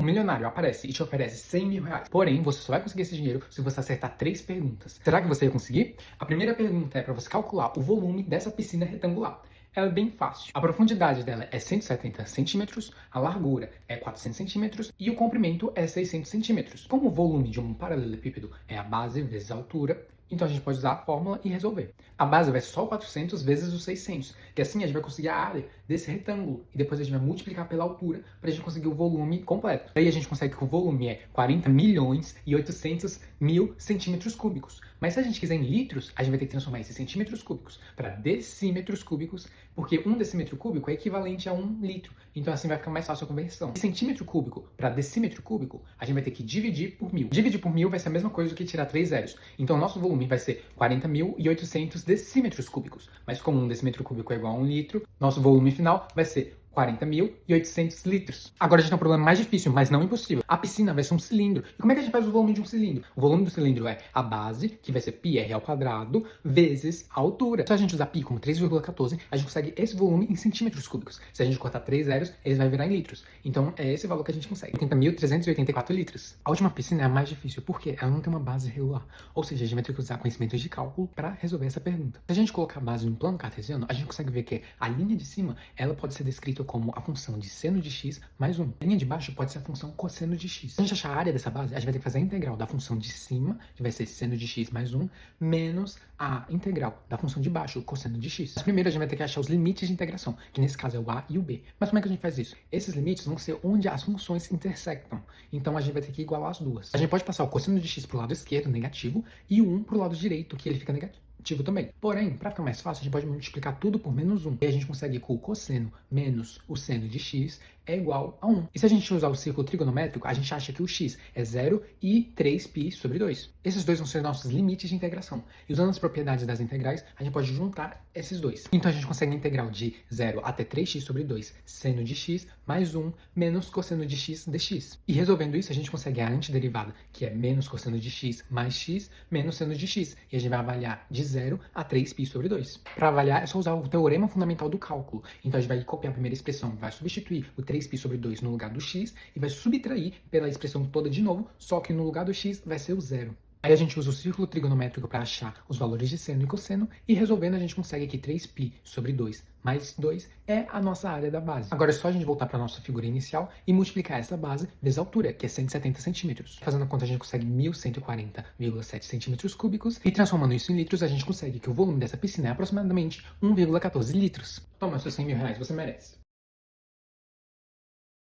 Um milionário aparece e te oferece 100 mil reais. Porém, você só vai conseguir esse dinheiro se você acertar 3 perguntas. Será que você ia conseguir? A primeira pergunta é para você calcular o volume dessa piscina retangular. Ela é bem fácil. A profundidade dela é 170 centímetros, a largura é 400 centímetros e o comprimento é 600 centímetros. Como o volume de um paralelepípedo é a base vezes a altura, então a gente pode usar a fórmula e resolver. A base vai ser só 400 vezes os 600, que assim a gente vai conseguir a área desse retângulo. E depois a gente vai multiplicar pela altura para a gente conseguir o volume completo. Aí a gente consegue que o volume é 40 milhões e 800 mil centímetros cúbicos. Mas se a gente quiser em litros, a gente vai ter que transformar esses centímetros cúbicos para decímetros cúbicos, porque um decímetro cúbico é equivalente a 1 litro. Então assim vai ficar mais fácil a conversão. De centímetro cúbico para decímetro cúbico, a gente vai ter que dividir por 1000. Dividir por 1000 vai ser a mesma coisa do que tirar 3 zeros. Então o nosso volume vai ser 40.800 decímetros cúbicos. Mas como um decímetro cúbico é igual a 1 litro, nosso volume final vai ser 40.800 litros. Agora a gente tem um problema mais difícil, mas não impossível. A piscina vai ser um cilindro. E como é que a gente faz o volume de um cilindro? O volume do cilindro é a base, que vai ser πr², vezes a altura. Se a gente usar π como 3,14, a gente consegue esse volume em centímetros cúbicos. Se a gente cortar 3 zeros, ele vai virar em litros. Então é esse valor que a gente consegue. 80.384 litros. A última piscina é a mais difícil, porque ela não tem uma base regular. Ou seja, a gente vai ter que usar conhecimentos de cálculo para resolver essa pergunta. Se a gente colocar a base no plano cartesiano, a gente consegue ver que a linha de cima, ela pode ser descrita como a função de seno de x mais 1. A linha de baixo pode ser a função cosseno de x. Se a gente achar a área dessa base, a gente vai ter que fazer a integral da função de cima, que vai ser seno de x mais 1, menos a integral da função de baixo, cosseno de x. Mas primeiro a gente vai ter que achar os limites de integração, que nesse caso é o a e o b. Mas como é que a gente faz isso? Esses limites vão ser onde as funções intersectam. Então a gente vai ter que igualar as duas. A gente pode passar o cosseno de x para o lado esquerdo, negativo, e o 1 para o lado direito, que ele fica negativo também. Porém, para ficar mais fácil, a gente pode multiplicar tudo por menos 1. E a gente consegue que o cosseno menos o seno de x é igual a 1. E se a gente usar o círculo trigonométrico, a gente acha que o x é 0 e 3π sobre 2. Esses dois vão ser nossos limites de integração. E usando as propriedades das integrais, a gente pode juntar esses dois. Então a gente consegue a integral de 0 até 3x sobre 2, seno de x, mais 1, menos cosseno de x dx. E resolvendo isso, a gente consegue a antiderivada, que é menos cosseno de x mais x, menos seno de x. E a gente vai avaliar de 0 a 3π sobre 2. Para avaliar, é só usar o teorema fundamental do cálculo. Então a gente vai copiar a primeira expressão, vai substituir o 3π sobre 2 no lugar do x e vai subtrair pela expressão toda de novo, só que no lugar do x vai ser o 0. Aí a gente usa o círculo trigonométrico para achar os valores de seno e cosseno e resolvendo a gente consegue que 3π sobre 2 mais 2 é a nossa área da base. Agora é só a gente voltar para a nossa figura inicial e multiplicar essa base vezes a altura, que é 170 centímetros. Fazendo a conta a gente consegue 1.140,7 centímetros cúbicos e transformando isso em litros a gente consegue que o volume dessa piscina é aproximadamente 1,14 litros. Toma seus 100 mil reais, você merece.